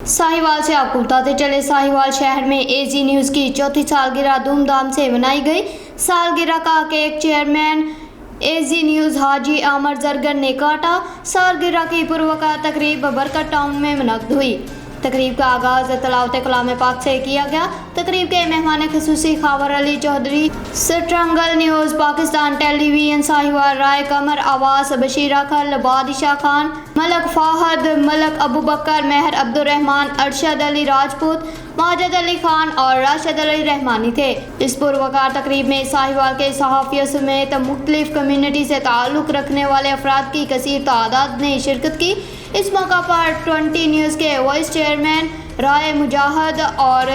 साहिवाल से आपको बताते चले, साहिवाल शहर में एजी न्यूज़ की चौथी सालगिरह धूमधाम से मनाई गई। सालगिरह का केक चेयरमैन एजी न्यूज़ हाजी आमर जरगर ने काटा। सालगिरह की पूर्व का तकरीब बरकत टाउन में मुनक्किद हुई। तकरीब का आगाज़ तलावत कलाम पाक से किया गया। तकरीब के मेहमान ख़ुसूसी खावर अली चौधरी, स्ट्रंगल न्यूज़ पाकिस्तान टेलीविजन साहिवाल, राय कमर आवास, बशीरा खल, बादशाह खान, मलक फाहद, मलक अबू बकर, मेहर अब्दुर्रहमान, अरशद अली राजपूत, माजिद अली खान और राशिद अली रहमानी थे। इस पुरवकार तकरीब में साहिवाल के सहाफ़ियों समेत मुख्तलिफ कम्यूनिटी से ताल्लुक़ रखने वाले अफराद की कसीर तादाद ने शिरकत की। इस मौका पर 20 न्यूज़ के वाइस चेयरमैन राय मुजाहिद और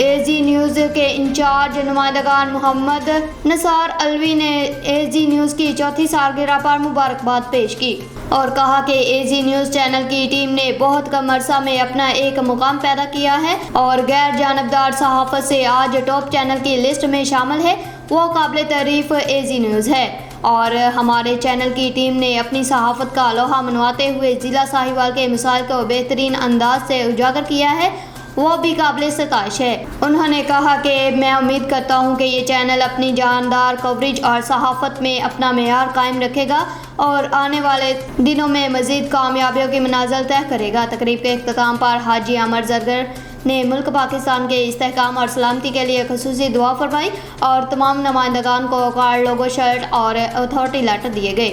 एजी न्यूज़ के इंचार्ज नुमाइंदगान मोहम्मद नसार अलवी ने एजी न्यूज़ की चौथी सालगिरह पर मुबारकबाद पेश की और कहा कि एजी न्यूज़ चैनल की टीम ने बहुत कम अरसा में अपना एक मुकाम पैदा किया है और गैर जानबदार सहाफ़त से आज टॉप चैनल की लिस्ट में शामिल है। वो काबिल तारीफ़ एजी न्यूज़ है और हमारे चैनल की टीम ने अपनी सहाफ़त का लोहा मनवाते हुए ज़िला साहिवाल के मसाइल को बेहतरीन अंदाज से उजागर किया है, वो भी काबिल सताइश है। उन्होंने कहा कि मैं उम्मीद करता हूँ कि ये चैनल अपनी जानदार कवरेज और सहाफ़त में अपना मेयार कायम रखेगा और आने वाले दिनों में मज़ीद कामयाबियों की मनाज़िल तय करेगा। तकरीब के इख्तिताम पर हाजी आमर जरगर ने मुल्क पाकिस्तान के इस्तेहकाम और सलामती के लिए ख़ुसूसी दुआ फरमाई और तमाम नुमाइंदगान को कार्ड, लोगो, शर्ट और अथॉरिटी लेटर दिए गए।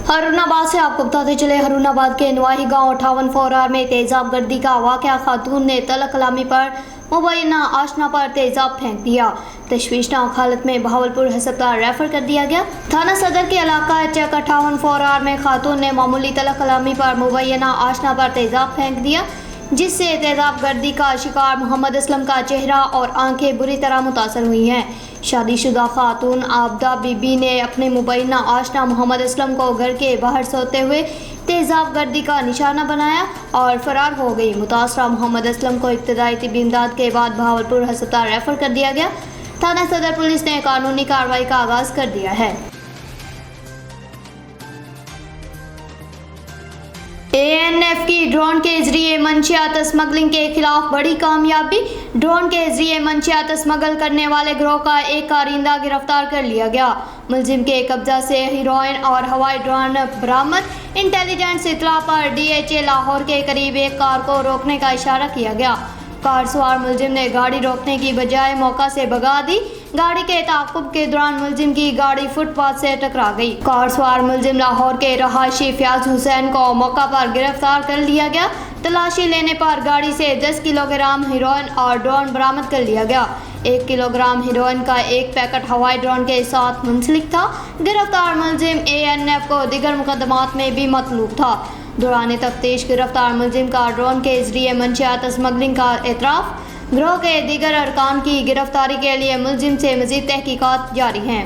हरुनाबाद से आपको बताते चले, हरुनाबाद के नवाही गांव 58 फोरार में तेज़ाब गर्दी का वाक़या। खातून ने तलक कलामी पर मुबैना आशना पर तेज़ाब फेंक दिया। तशवीशनाक हालत में बहावलपुर अस्पताल रेफर कर दिया गया। थाना सदर के इलाका चक 58 फोरार में खातून ने मामूली तलक कलामी पर मुबैना आशना पर तेज़ाब फेंक दिया, जिससे तेज़ाब गर्दी का शिकार मोहम्मद असलम का चेहरा और आंखें बुरी तरह मुतासर हुई हैं। शादीशुदा खातून आबदा बीबी ने अपने मुबैना आशना मोहम्मद असलम को घर के बाहर सोते हुए तेज़ाब गर्दी का निशाना बनाया और फरार हो गई। मुतासरा मोहम्मद असलम को इब्तदाई तिब्बी इमदाद के बाद बहावलपुर अस्पताल रेफर कर दिया गया। थाना सदर पुलिस ने कानूनी कार्रवाई का आगाज़ कर दिया है। ANF की ड्रोन के जरिए मंशियात स्मगलिंग के खिलाफ बड़ी कामयाबी। ड्रोन के जरिए मंशियात स्मगल करने वाले गिरोह का एक कारिंदा गिरफ्तार कर लिया गया। मुलजिम के कब्जा से हीरोइन और हवाई ड्रोन बरामद। इंटेलिजेंस इत्तला पर DHA लाहौर के करीब एक कार को रोकने का इशारा किया गया। कार सवार मुलजिम ने गाड़ी रोकने की बजाय मौका से भगा दी। गाड़ी के ताक़ुब के दौरान मुलजिम की गाड़ी फुटपाथ से टकरा गई। कार सवार मुलजिम लाहौर के रहायशी फयाज हुसैन को मौका पर गिरफ्तार कर लिया गया। तलाशी लेने पर गाड़ी से 10 किलोग्राम हीरोइन और ड्रोन बरामद कर लिया गया। 1 किलोग्राम हीरोइन का एक पैकेट हवाई ड्रोन के साथ मुंसलिक था। गिरफ्तार मुलजिम ANF को दीगर मुकदमात में भी मतलूब था। दौरान तफ्तीश गिरफ्तार मुलजिम का ड्रोन के जरिए मंशियात स्मगलिंग का एतराफ़। गिरोह के दीगर अरकान की गिरफ्तारी के लिए मुलजिम से मज़ीद तहकीकात जारी हैं।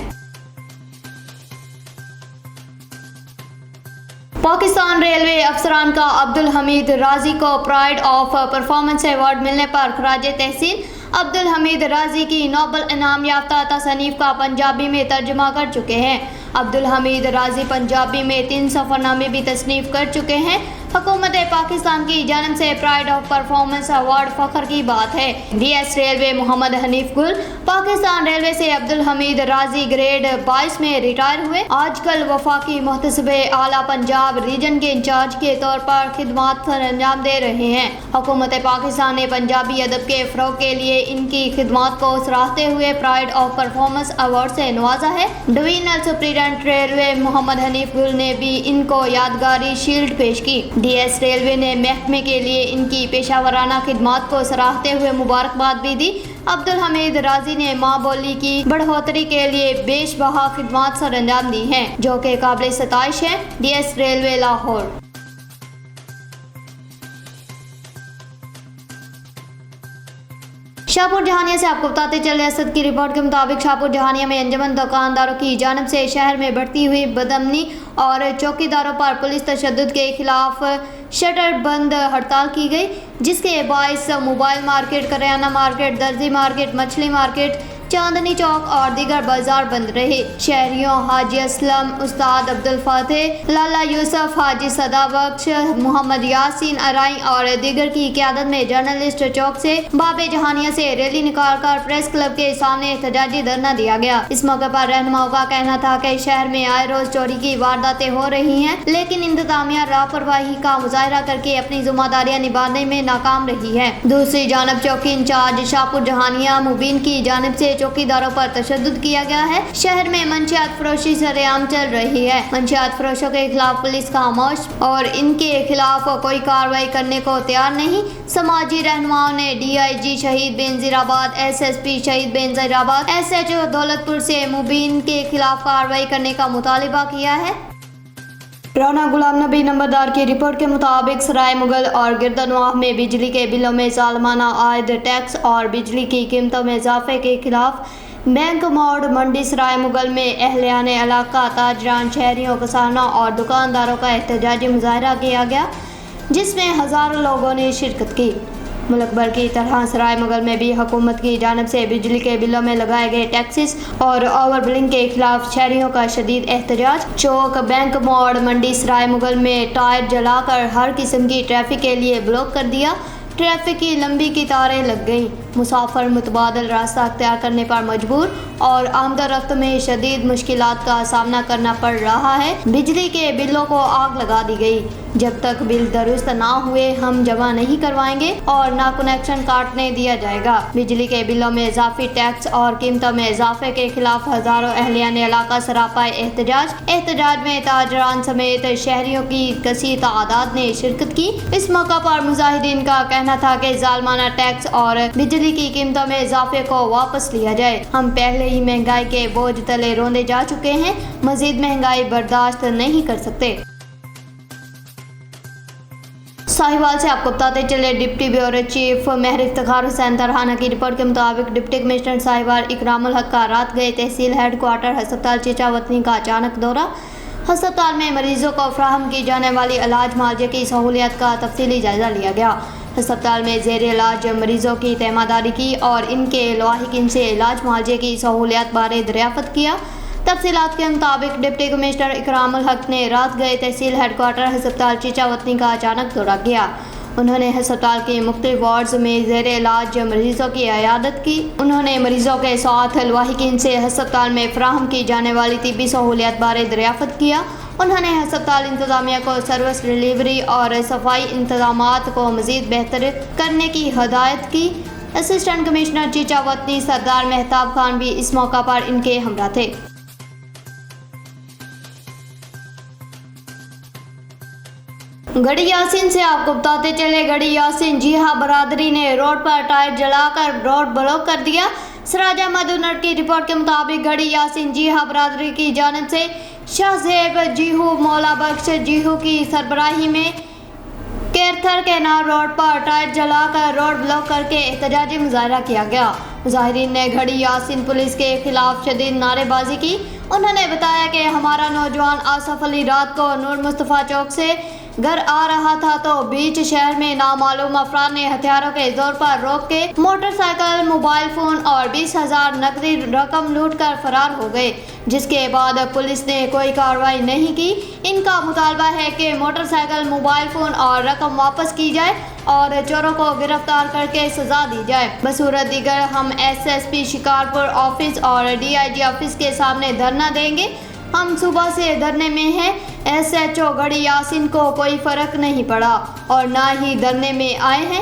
पाकिस्तान रेलवे अफसरान का अब्दुल हमीद राजी को प्राइड ऑफ परफॉर्मेंस अवार्ड मिलने पर खराज तहसीन। अब्दुल हमीद राजी की नोबल इनाम याफ्ता तसनीफ़ का पंजाबी में तर्जुमा कर चुके हैं। अब्दुल हमीद राजी पंजाबी में 3 सफ़रनामे भी तसनीफ़ कर चुके हैं। हुकूमत पाकिस्तान की जानिब से प्राइड ऑफ परफॉर्मेंस अवार्ड फ़ख्र की बात है। DS रेलवे मोहम्मद हनीफ गुल पाकिस्तान रेलवे से अब्दुल हमीद राजी ग्रेड 22 में रिटायर हुए। आजकल वफाकी मुहतसिब आला पंजाब रीजन के इंचार्ज के तौर पर खिदमत अंजाम दे रहे हैं। हुकूमत पाकिस्तान ने पंजाबी अदब के फ़रोग़ के लिए इनकी खिदमत को सराहते हुए प्राइड ऑफ परफॉर्मेंस अवार्ड से नवाजा है। Divisional superintendent railway Mohammad Hanif Gul ने भी इनको यादगारी शील्ड पेश की। DS रेलवे ने महकमे के लिए इनकी पेशावराना खिदमत को सराहते हुए मुबारकबाद भी दी। अब्दुल हमीद राजी ने माँ बोली की बढ़ोतरी के लिए बेशबहा खिदमत सर अंजाम दी हैं, जो कि काबिल सताइश है। DS railway Lahore. शाहपुर जहानिया से आपको बताते चले, असद की रिपोर्ट के मुताबिक शाहपुर जहानिया में अंजमन दुकानदारों की जानिब से शहर में बढ़ती हुई बदअमनी और चौकीदारों पर पुलिस तशद्दुद के खिलाफ शटर बंद हड़ताल की गई, जिसके बायस मोबाइल मार्केट, करियाना मार्केट, दर्जी मार्केट, मछली मार्केट, चांदनी चौक और दीगर बाजार बंद रहे। शहरियों हाजी असलम, उस्ताद अब्दुल फतेह, लाला यूसुफ, हाजी सदाबख्श, मोहम्मद यासीन अराई और दीगर की क़यादत में जर्नलिस्ट चौक से बाबे जहानिया से रैली निकालकर प्रेस क्लब के सामने एहतजाजी धरना दिया गया। इस मौके पर रहनुमाओं का कहना था कि शहर में आए रोज चोरी की वारदातें हो रही हैं, लेकिन इंतजामिया लापरवाही का मुजाहरा करके अपनी जिम्मेदारियां निभाने में नाकाम रही है। दूसरी जानब चौकी इंचार्ज शाहपुर जहानिया मुबीन की जानिब से चौकीदारों पर तशद्दुद किया गया है। शहर में मंशियात फरोशी सरेआम चल रही है। मंशियात फरोशों के खिलाफ पुलिस खामोश और इनके खिलाफ कोई कार्रवाई करने को तैयार नहीं। समाजी रहनुमाओं ने DIG शहीद बेनजीराबाद, SSP शहीद बेनजीराबाद, SHO दौलतपुर से मुबीन के खिलाफ कार्रवाई करने का मुतालिबा किया है। राना गुलाम नबी नंबरदार की रिपोर्ट के मुताबिक सराय मुगल और गिरदनवाह में बिजली के बिलों में सालाना आयद टैक्स और बिजली की कीमतों में इजाफे के खिलाफ बैंक मोड़ मंडी सराय मुगल में अहलियान इलाका, ताजरान, शहरियों, किसानों और दुकानदारों का एहतजाजी मुजाहरा किया गया, जिसमें हज़ारों लोगों ने शिरकत की। मुल्क भर की तरह सराय मुगल में भी हुकूमत की जानिब से बिजली के बिलों में लगाए गए टैक्सेस और ओवर बिलिंग के खिलाफ शहरियों का शदीद एहतजाज। चौक, बैंक मोड़ मंडी सराय मुगल में टायर जलाकर हर किस्म की ट्रैफिक के लिए ब्लॉक कर दिया। ट्रैफिक की लंबी कतारें लग गईं। मुसाफिर मुतबादल रास्ता अख्तियार करने पर मजबूर और आमदरफ्त में शदीद मुश्किलात का सामना करना पड़ रहा है। बिजली के बिलों को आग लगा दी गई। जब तक बिल दुरुस्त ना हुए हम जमा नहीं करवाएंगे और ना कनेक्शन काटने दिया जाएगा। बिजली के बिलों में इजाफी टैक्स और कीमतों में इजाफे के खिलाफ हजारों अहलियान इलाका सरापाए एहतजाज में ताजरान समेत शहरियों की कसीर तादाद ने शिरकत की। इस मौका पर मुजाहिदीन का कहना था कि जालमाना टैक्स और बिजली की कीमतों में इजाफे को वापस लिया जाए। हम पहले ही महंगाई के बोझ तले रोंदे जा चुके हैं, मजीद महंगाई बर्दाश्त नहीं कर सकते। साहिवाल से आपको बताते चले डिप्टी ब्यूरो चीफ महर इफ्तिखार हुसैन तरहाना की रिपोर्ट के मुताबिक डिप्टी कमिश्नर साहिवाल इकरामुल हक का रात गए तहसील हेडक्वार्टर अस्पताल चीचावतनी का अचानक दौरा। अस्पताल में मरीजों को फराहम की जाने वाली इलाज मुआवजे की सहूलियत का तफसीली जायजा लिया गया। अस्पताल में जेर इलाज मरीजों की तैमादारी की और इनके लवाहिकीन से इलाज मुआवजे की सहूलियत बारे दरियाफ्त किया। तफसीलात के मुताबिक डिप्टी कमिश्नर इकरामुल हक ने रात गए तहसील हेडक्वार्टर अस्पताल चीचावतनी का अचानक दौरा किया। उन्होंने अस्पताल के मुख्तलिफ वार्ड्स में जेर इलाज मरीजों की इयादत की। उन्होंने मरीजों के साथ लवाहिकीन से अस्पताल में फराहम की जाने वाली तिब्बी सहूलियत बारे दरियाफ्त किया। उन्होंने अस्पताल इंतजामिया को सर्विस डिलीवरी और सफाई इंतजामात को मजीद बेहतर करने की हदायत की। असिस्टेंट कमिश्नर चीचावतनी सरदार मेहताब खान भी इस मौका पर इनके हमरा थे। गढ़ी यासीन से आपको बताते चले, गढ़ी यासीन जी हाँ बरादरी ने रोड पर टायर जलाकर रोड ब्लॉक कर दिया। सराज अहमद उनर की रिपोर्ट के मुताबिक गढ़ी यासीन जी हाँ बरादरी की जानिब से शाहजेब जीहू मौला बख्श जीहू की सरबराही में केरथर के नार रोड पर टायर जलाकर रोड ब्लॉक करके एहतजाजी मुजाहरा किया गया। मुजाहिरीन ने गढ़ी यासीन पुलिस के खिलाफ शदीद नारेबाजी की। उन्होंने बताया कि हमारा नौजवान आसफ अली रात को नूर मुस्तफ़ा चौक से घर आ रहा था तो बीच शहर में नामालूम अफराद ने हथियारों के जोर पर रोक के मोटरसाइकिल, मोबाइल फोन और 20,000 नकदी रकम लूट कर फरार हो गए, जिसके बाद पुलिस ने कोई कार्रवाई नहीं की। इनका मुतालबा है कि मोटरसाइकिल, मोबाइल फोन और रकम वापस की जाए और चोरों को गिरफ्तार करके सजा दी जाए। बसूरत दीगर हम SSP शिकारपुर ऑफिस और DIG ऑफिस के सामने धरना देंगे। हम सुबह से धरने में हैं। SHO गढ़ी यासीन को कोई फर्क नहीं पड़ा और ना ही धरने में आए हैं।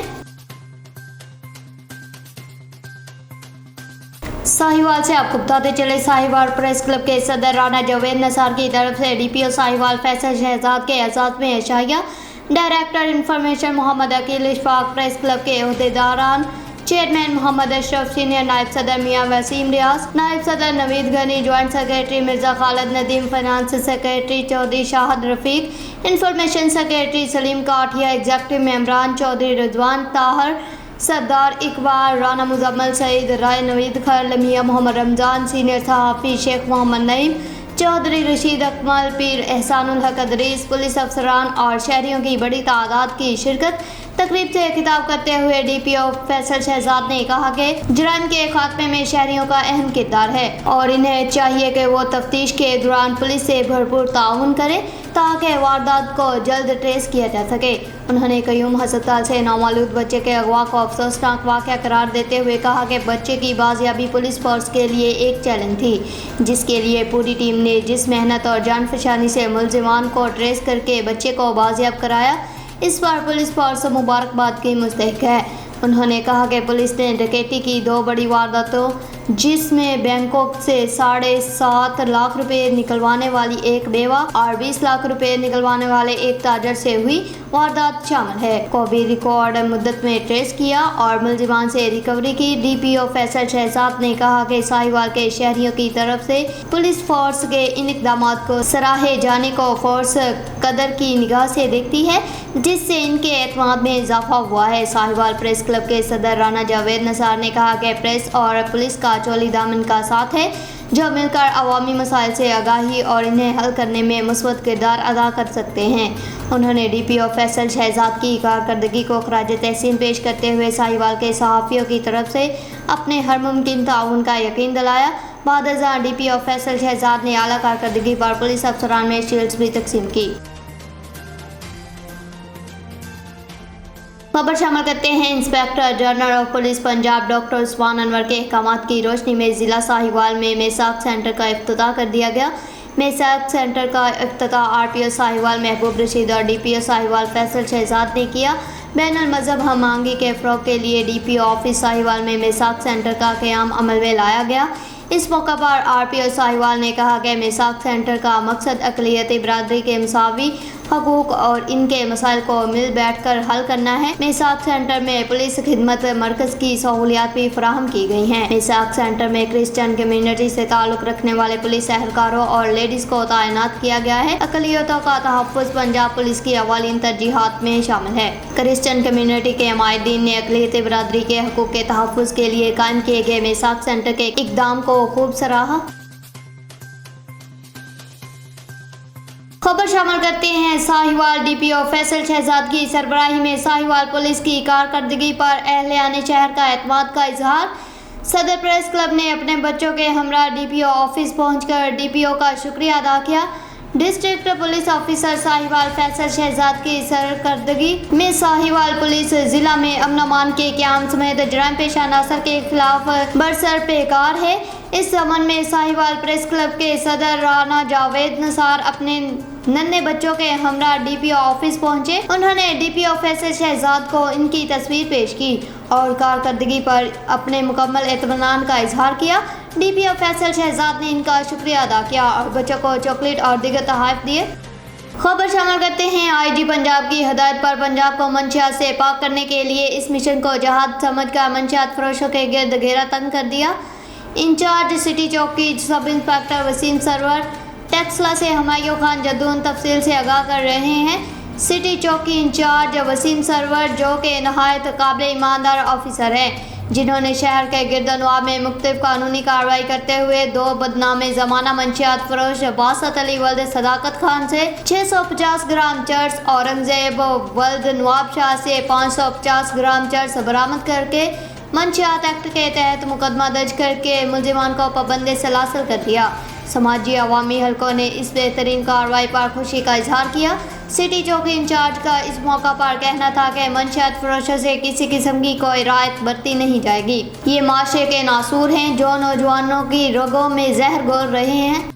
साहिवाल से आपको बताते चले, साहिवाल प्रेस क्लब के सदर राना जवेद नसार की तरफ से DPO साहिवाल फैसल शहजाद के एजाज़ में एशाया, director information Mohammad Aqeel Ishfaq, press club के अहदेदारान, चेयरमैन मोहम्मद अशरफ, सीनियर नायब सदर मियाँ वसीम रियाज, नायब सदर Naveed Ghani, joint secretary Mirza Khalid Nadeem, finance secretary Chaudhry Shahid Rafiq, information secretary Saleem Kathia, executive मेंबरान चौधरी रिजवान ताहर, सरदार इकबाल, राना मुजम्मल सईद, राय नवीद खर, मियाँ मोहम्मद रमज़ान, सीनियर सहाफ़ी शेख मोहम्मद नईम, चौधरी रशीद अकमल, पीर एहसानुल हक अदरीस, पुलिस अफसरान और शहरियों की बड़ी तादाद की शिरकत। तकरीब से खिताब करते हुए डीपीओ फैसल शहजाद ने कहा कि जुर्म के खात्मे में शहरियों का अहम किरदार है और इन्हें चाहिए कि वो तफ्तीश के दौरान पुलिस से भरपूर ताउन करें ताकि वारदात को जल्द ट्रेस किया जा सके। उन्होंने कयूम हस्पताल से नामालूद बच्चे के अगवा को अफसोसनाक वाक़या करार देते हुए कहा कि बच्चे की बाजियाबी पुलिस फोर्स के लिए एक चैलेंज थी, जिसके लिए पूरी टीम ने जिस मेहनत और जानफशानी से मुलजिमान को ट्रेस करके बच्चे को बाजियाब कराया, इस पर पुलिस फोर्स मुबारकबाद की मुस्तहिक है। उन्होंने कहा कि पुलिस ने डकैती की 2 बड़ी वारदातों, जिसमें बैंकॉक से 7.5 लाख रुपए निकलवाने वाली एक बेवा और 20 लाख रुपए निकलवाने वाले एक ताजर से हुई वारदात शामिल है, को भी रिकॉर्ड मुद्दत में ट्रेस किया और मुलजिमान से रिकवरी की। डीपीओ फैसल शहजाद ने कहा कि साहिवाल के शहरियों की तरफ से पुलिस फोर्स के इन इक़दामात को सराहे जाने को फोर्स कदर की निगाह से देखती है, जिससे इनके एतमाद में इजाफा हुआ है। साहिवाल प्रेस क्लब के सदर राना जावेद निसार ने कहा कि प्रेस और पुलिस का चोली दामन का साथ है, जो मिलकर अवामी मसाइल से आगाही और इन्हें हल करने में मुस्बत किरदार अदा कर सकते हैं। उन्होंने डीपीओ फैसल शहजाद की कारकर्दगी को खराज तहसीन पेश करते हुए साहिवाल के सहाफ़ियों की तरफ से अपने हर मुमकिन ताउन का यकीन दिलाया। बाद डीपीओ फैसल शहजाद ने आला कारकर्दगी पर पुलिस अफसरान में शील्ड्स भी तकसीम की। खबर शामिल करते हैं inspector general of police Punjab doctor Usman Anwar के अहकामात की रोशनी में ज़िला साहिवाल में मेसाक सेंटर का इफ्तिताह कर दिया गया। मेसाक सेंटर का इफ्तिताह आरटीओ साहिवाल महबूब रशीद और डीपीओ साहिवाल फैसल शहजाद ने किया। बैनुल मज़हब हम आहंगी के फ़रोग़ के लिए डीपीओ ऑफिस साहिवाल में मेसाक सेंटर का क़याम अमल में लाया गया। इस मौका पर आरपीओ साहिवाल ने कहा कि मेसाक सेंटर का मकसद अक़लियती बिरादरी के मसावी हकूक़ और इनके मसाइल को मिल बैठ कर हल करना है। मेसाक सेंटर में पुलिस खिदमत मरकज़ की सहूलियात भी फराहम की गई हैं। मेसाक सेंटर में क्रिश्चियन कम्यूनिटी से ताल्लुक़ रखने वाले पुलिस एहलकारों और लेडीज़ को तैनात किया गया है। अक़लियतों का तहफ़्फ़ुज़ पंजाब पुलिस की अवालीन तरजीहात में शामिल है। क्रिश्चियन कम्यूनिटी के हमायदीन ने अक़लियती बिरादरी के हकूक़ के तहफ़्फ़ुज़ के लिए कायम किए गए मेसाक सेंटर के इक़दाम को खूब सराहा। खबर शामिल करते हैं साहिवाल डीपीओ फैसल शहजाद की सरबराही में साहिवाल पुलिस की कारकर्दगी पर अहलियान शहर का एतमाद का इजहार। सदर प्रेस क्लब ने अपने बच्चों के हमरा डीपीओ ऑफिस पहुंचकर डीपीओ का शुक्रिया अदा किया। District police officer Sahiwal Faisal Shahzad की सरकर्दगी में साहिवाल पुलिस जिला में अमन अमान के क़याम समेत जुर्म पेश अनासर के खिलाफ बरसर पेकार है। इस संबंध में साहिवाल प्रेस क्लब के सदर राना जावेद निसार अपने नन्हे बच्चों के हमरा डीपीओ ऑफिस पहुंचे। उन्होंने डीपीओ फैसल शहजाद को इनकी तस्वीर पेश की और कारकर्दगी पर अपने मुकम्मल इत्मीनान का इजहार किया। डीपीओ फैसल शहजाद ने इनका शुक्रिया अदा किया और बच्चों को चॉकलेट और दीगर तोहफे दिए। खबर शामिल करते हैं आईजी पंजाब की हदायत पर पंजाब को मंशियात से पाक करने के लिए इस मिशन को जहाद समझकर मंशियात फरोशों के गिर्द घेरा तंग कर दिया। इंचार्ज सिटी चौकी sub inspector Wasim server Taxila से हमायूं खान जद्दून तफसील से आगाह कर रहे हैं। सिटी चौकी इंचार्ज वसीम सरवर जो कि नहायत काबिल ईमानदार ऑफिसर हैं, जिन्होंने शहर के गिरदनवाब में मुख्तलिफ कानूनी कार्रवाई करते हुए 2 बदनामे ज़माना मंशियात फरोश बासत अली वल्द सदाकत खान से 650 ग्राम चर्स, औरंगजेब वल्द नवाब शाह से 550 ग्राम चर्स बरामद करके मंशियात एक्ट के तहत मुकदमा दर्ज करके मुलजिमान को पाबंद सलासल कर दिया। समाजी अवामी हलकों ने इस बेहतरीन कार्रवाई पर खुशी का इजहार किया। सिटी चौकी इंचार्ज का इस मौका पर कहना था कि मंशियात फरोशों से किसी किस्म की कोई रायत बरती नहीं जाएगी। ये माशरे के नासूर हैं जो नौजवानों की रगों में जहर घोल रहे हैं।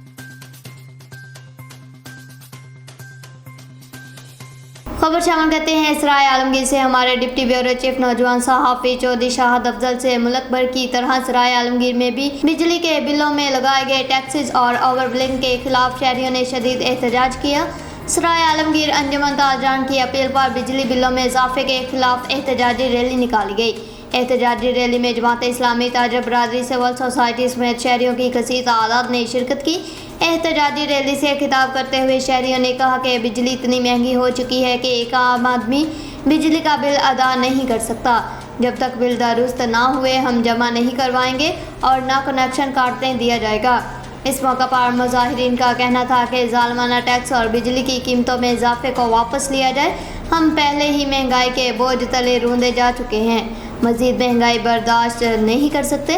खबर शामिल करते हैं सराय आलमगीर से हमारे डिप्टी ब्यूरो चीफ नौजवान सहाफ़ी चौधरी शाहद अफजल से मुल्क भर की तरह सराय आलमगीर में भी बिजली के बिलों में लगाए गए टैक्सेस और ओवर बिलिंग के खिलाफ शहरियों ने शदीद एहतजाज किया। सराय आलमगीर अंजुमन ताजरान की अपील पर बिजली बिलों में इजाफे के खिलाफ एहतजाजी रैली निकाली गई। एहतजाजी रैली में जमात इस्लामी ताजर बरादरी सिविल सोसाइटी समेत शहरियों की कसीर तादाद ने शिरकत की। एहतजाजी रैली से खिताब करते हुए शहरियों ने कहा कि बिजली इतनी महंगी हो चुकी है कि एक आम आदमी बिजली का बिल अदा नहीं कर सकता। जब तक बिल दुरुस्त ना हुए हम जमा नहीं करवाएंगे और ना कनेक्शन काटने दिया जाएगा। इस मौका पर मुजाहिरीन का कहना था कि जालमाना टैक्स और बिजली की कीमतों में इजाफे को वापस लिया जाए। हम पहले ही महंगाई के बोझ तले रूंधे जा चुके हैं, मजीद महंगाई बर्दाश्त नहीं कर सकते।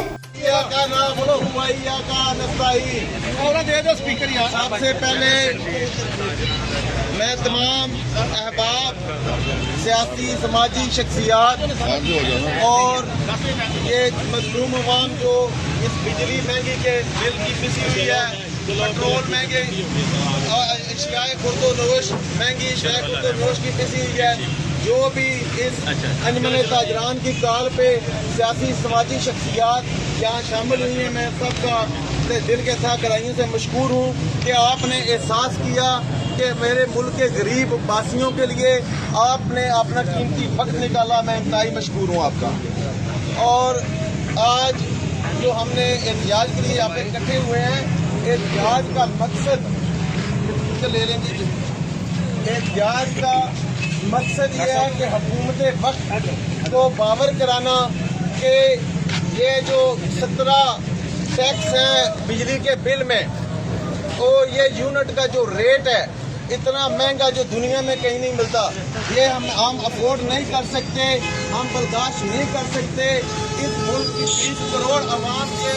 सबसे पहले मैं तमाम अहबाब, सियासी समाजी शख्सियात और ये मजलूम अवाम जो इस बिजली महंगी के बिल की पिसी हुई है, पेट्रोल महंगे, अशियाए खुर्दोनोश महंगी, अशियाए खुर्दोनोश की पिसी हुई है, जो भी इस अंजमन ताजरान की कॉल पे सियासी समाजी शख्सियात यहाँ शामिल हुई हैं, मैं सबका दिल के साथ गहराइयों से मशकूर हूँ कि आपने एहसास किया कि मेरे मुल्क के गरीब वासियों के लिए आपने अपना कीमती वक्त निकाला। मैं इंतहाई मशकूर हूँ आपका। और आज जो हमने एहतियाज के लिए यहाँ पे इकट्ठे हुए हैं, एहतियाज का मकसद ले लेंगे। एहतियाज का मकसद ये है कि हुकूमत वक्त को बावर कराना कि ये जो 17 टैक्स है बिजली के बिल में, और ये यूनिट का जो रेट है इतना महंगा जो दुनिया में कहीं नहीं मिलता, ये हम अफोर्ड नहीं कर सकते, हम बर्दाश्त नहीं कर सकते। इस मुल्क की 30 करोड़ आवाम के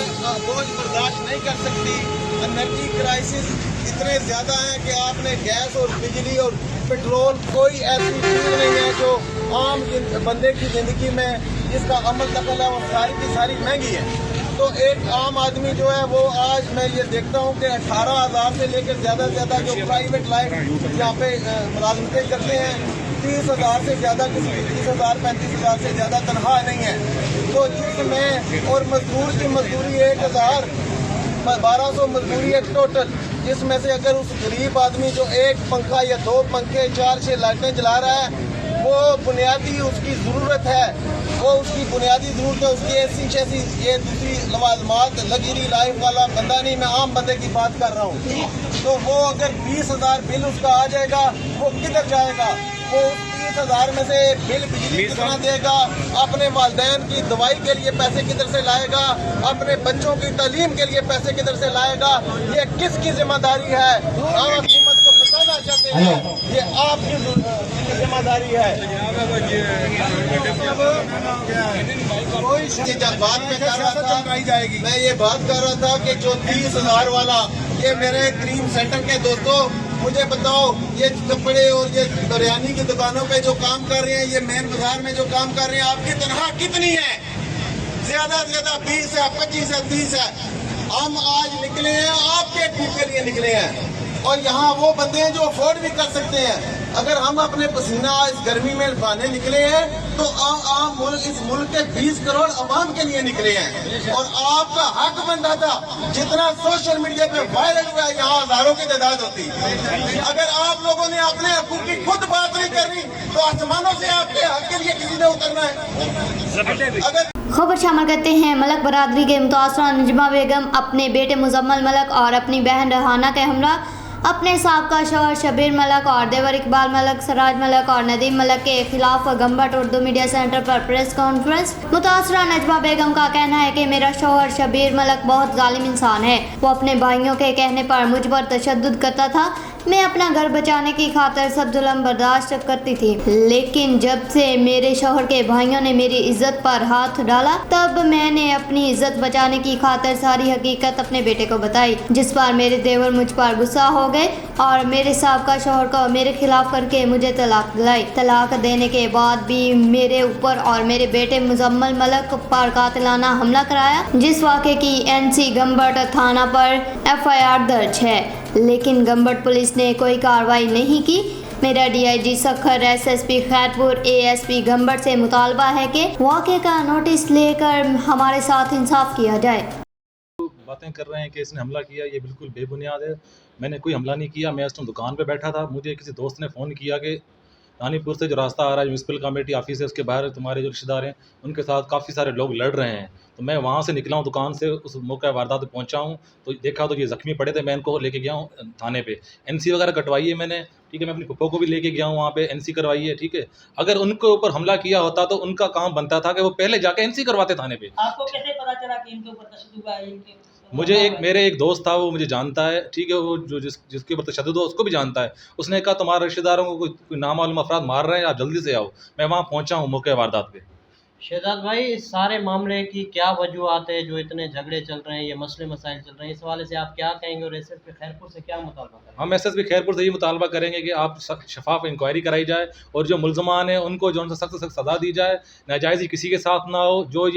बोझ बर्दाश्त नहीं कर सकती। एनर्जी क्राइसिस इतने ज़्यादा हैं कि आपने गैस और बिजली और पेट्रोल, कोई ऐसी चीज़ नहीं है जो आम बंदे की ज़िंदगी में जिसका अमल दखल है, वो सारी की सारी महंगी है। तो एक आम आदमी जो है वो आज मैं ये देखता हूँ कि 18,000 से लेकर ज़्यादा से ज़्यादा जो प्राइवेट लाइफ यहाँ पे मुलाजमतें करते हैं, 30,000 से ज़्यादा, किसी 30,000 35,000 से ज़्यादा तनख्वाह नहीं है। तो जिसमें और मजदूर की मजदूरी 1,000 1200 मजदूरी है टोटल, जिसमें से अगर उस गरीब आदमी जो एक पंखा या 2 पंखे 4-6 लाइटें जला रहा है, वो बुनियादी उसकी ज़रूरत है, वो उसकी बुनियादी ज़रूरत है, उसकी ऐसी शैसी ये दूसरी लवाजमात लग्जरी लाइफ वाला बंदा नहीं, मैं आम बंदे की बात कर रहा हूँ। तो वो अगर 20,000 बिल उसका आ जाएगा, वो किधर जाएगा? वो 30,000 में से बिल बिजली कितना देगा? अपने वालिदैन की दवाई के लिए पैसे किधर से लाएगा? अपने बच्चों की तालीम के लिए पैसे किधर से लाएगा? ये किसकी जिम्मेदारी है? आम हुकूमत को बताना चाहते हैं, ये आपकी जिम्मेदारी है। बात में कर रहा था, मैं ये बात कर रहा था कि जो 30,000 वाला, ये मेरे क्रीम सेंटर के दोस्तों, मुझे बताओ, ये कपड़े और ये बिरयानी की दुकानों पे जो काम कर रहे हैं, ये मेन बाजार में जो काम कर रहे हैं, आपकी तनख्वाह कितनी है? ज्यादा से ज्यादा 20 है, 25 है, 30 है। हम आज निकले हैं आपके खूब के लिए निकले हैं, और यहाँ वो बंदे हैं जो अफोर्ड भी कर सकते हैं। अगर हम अपने पसीना इस गर्मी में बहाने निकले हैं, तो आम मुल्क, इस मुल्क के 20 करोड़ अवाम के लिए निकले हैं, और आपका हक बनता था। जितना सोशल मीडिया पे वायरल हुआ है, यहाँ हजारों की तादाद होती। अगर आप लोगों ने अपने हकूक की खुद बात नहीं करनी, तो आसमानों से आपके हक के लिए किसी ने उतरना है। अगर खबर शामिल करते हैं, मलक बरादरी के मुतासरा नजमा बेगम अपने बेटे मुजम्मल मलक और अपनी बहन रहाना के हमरा अपने साबका शौहर शबीर मलक और देवर इकबाल मलक, सराज मलक और नदीम मलक के खिलाफ गंबट उर्दू मीडिया सेंटर पर प्रेस कॉन्फ्रेंस। मुतासरा नजमा बेगम का कहना है कि मेरा शौहर शबीर मलक बहुत जालिम इंसान है। वो अपने भाइयों के कहने पर मुझ पर तशद्दुद करता था। मैं अपना घर बचाने की खातिर सब जुल्म बर्दाश्त करती थी, लेकिन जब से मेरे शौहर के भाइयों ने मेरी इज्जत पर हाथ डाला, तब मैंने अपनी इज्जत बचाने की खातिर सारी हकीकत अपने बेटे को बताई, जिस पर मेरे देवर मुझ पर गुस्सा हो गए और मेरे साबका शौहर को मेरे खिलाफ करके मुझे तलाक दिलाई। तलाक देने के बाद भी मेरे ऊपर और मेरे बेटे मुजम्मल मलक पर कातिलाना हमला कराया, जिस वाक़े की NC गंबट थाना पर FIR दर्ज है, लेकिन गंबट पुलिस ने कोई कार्रवाई नहीं की। मेरा DIG Sukkur, SSP Khairpur, ASP Gambat से मुतालबा है कि वाक़े का नोटिस लेकर हमारे साथ इंसाफ किया जाए। बातें कर रहे हैं कि इसने हमला किया, ये बिल्कुल बेबुनियाद है। मैंने कोई हमला नहीं किया। मैं उस टाइम दुकान पे बैठा था। मुझे किसी दोस्त ने फ़ोन किया कि रानीपुर से जो रास्ता आ रहा है, म्यूनसिपल कमेटी ऑफिस है, उसके बाहर तुम्हारे जो रिश्तेदार हैं, उनके साथ काफ़ी सारे लोग लड़ रहे हैं। तो मैं वहाँ से निकला हूँ, दुकान से उस मौके वारदात पे पहुँचा हूँ, तो देखा तो ये ज़ख्मी पड़े थे। मैं इनको लेके गया हूँ थाने पे, NC वगैरह कटवाई है मैंने, ठीक है। मैं अपनी पप्पो को भी लेके गया हूँ वहाँ पे, NC करवाई है, ठीक है। अगर उनके ऊपर हमला किया होता तो उनका काम बनता था कि वो पहले जाके NC करवाते थाने पे। आपको कैसे पता चला कि इनके ऊपर तशद्दुद हुआ है? मुझे मेरे एक दोस्त था, वो मुझे जानता है, ठीक है, वो जो जिसके ऊपर तशद्दुद हो उसको भी जानता है। उसने कहा तुम्हारे रिश्तेदारों को कोई नामालूम अफराद मार रहे हैं, आप जल्दी से आओ। मैं वहाँ पहुँचा हूँ मौके वारदात पे। शहजाद भाई, इस सारे मामले की क्या वजूहत है जो इतने झगड़े चल रहे हैं, ये मसले मसाइल चल रहे हैं, इस हवाले से आप क्या कहेंगे और एसएसपी खैरपुर से क्या मुतालबा करेंगे? हम एसएसपी खैरपुर से ये मुतालबा करेंगे कि आप शफाफ इंक्वायरी कराई जाए और जो मुलजमान हैं उनको जो सख्त से सख्त सज़ा दी जाए। नाजायज़ी किसी के साथ ना हो। जो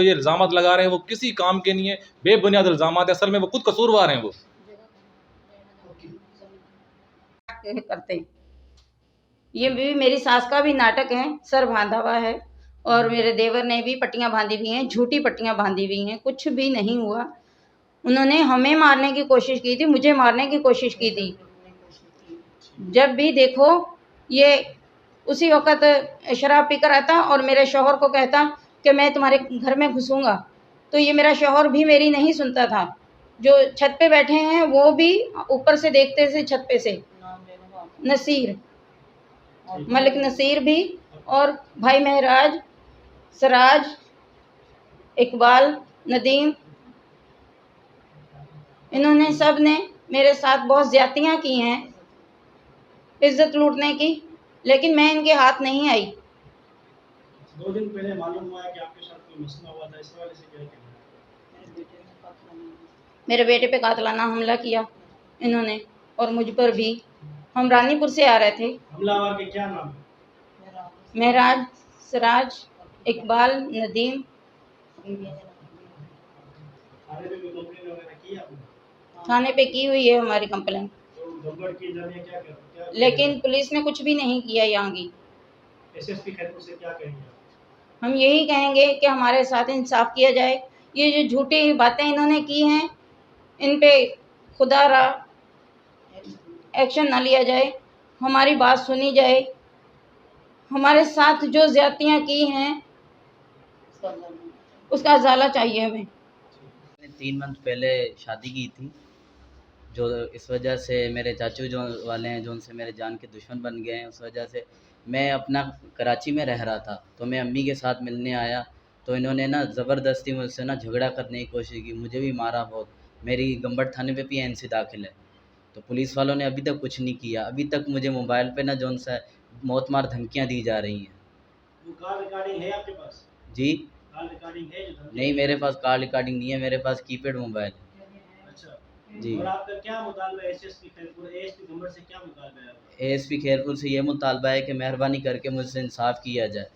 ये इल्ज़ामात लगा रहे हैं वो किसी काम के नहीं है, बेबुनियाद इल्ज़ामात है। असल में वो खुद कसूरवार हैं। वो करते ये भी मेरी सास का भी नाटक है, सर बांधा हुआ है और मेरे देवर ने भी पट्टियां बांधी हुई हैं, झूठी पट्टियां बांधी हुई हैं, कुछ भी नहीं हुआ। उन्होंने हमें मारने की कोशिश की थी, मुझे मारने की कोशिश की थी। जब भी देखो ये उसी वक़्त शराब पीकर आता और मेरे शौहर को कहता कि मैं तुम्हारे घर में घुसूँगा, तो ये मेरा शौहर भी मेरी नहीं सुनता था। जो छत पे बैठे हैं वो भी ऊपर से देखते थे छत पे से। नसीर, मलिक नसीर भी और भाई महराज, सराज, इकबाल, नदीम, इन्होंने सब ने मेरे साथ बहुत ज़्यादतियाँ की हैं इज्जत लूटने की, लेकिन मैं इनके हाथ नहीं आई। 2 दिन पहले मालूम हुआ है कि आपके साथ कोई मसला हुआ था, इस हवाले से क्या कहना है? मेरे बेटे पे कातलाना हमला किया इन्होंने और मुझ पर भी। हम रानीपुर से आ रहे थे। हमलावर के क्या नाम है? महराज, सराज, इकबाल, नदीम। थाने पे भी कंप्लेन वगैरह की आपने? थाने पे की हुई है हमारी कंप्लेन, तो गड़बड़ की जाने क्या लेकिन पुलिस ने कुछ भी नहीं किया यहाँ की। एसएसपी खैरपुर से क्या कहेंगे आप? हम यही कहेंगे कि हमारे साथ इंसाफ किया जाए। ये जो झूठी बातें इन्होंने की हैं, इन पे खुदा रा एक्शन ना लिया जाए, हमारी बात सुनी जाए। हमारे साथ जो ज़्यादतियाँ की हैं उसका अजाला चाहिए हमें। मैंने 3 मंथ पहले शादी की थी, जो इस वजह से मेरे चाचू जो वाले हैं जो उनसे मेरे जान के दुश्मन बन गए हैं। उस वजह से मैं अपना कराची में रह रहा था, तो मैं अम्मी के साथ मिलने आया, तो इन्होंने ना ज़बरदस्ती मुझसे ना झगड़ा करने की कोशिश की, मुझे भी मारा बहुत। मेरी गंबट थाने पे भी एनसी दाखिल है, तो पुलिस वालों ने अभी तक कुछ नहीं किया। अभी तक मुझे मोबाइल पे ना जो उनसे मौत मार धमकियाँ दी जा रही हैं। वो कॉल रिकॉर्डिंग है आपके पास? जी कॉल रिकॉर्डिंग है जो धमकी? नहीं, मेरे पास कॉल रिकॉर्डिंग नहीं है, मेरे पास कीपैड मोबाइल है। अच्छा। जी। और आपका क्या मुतालबा है एसएसपी खैरपुर, एएसपी गंबट से क्या मुतालबा है आपका? एएसपी खैरपुर से ये मुतालबा है कि मेहरबानी करके मुझसे इंसाफ किया जाए।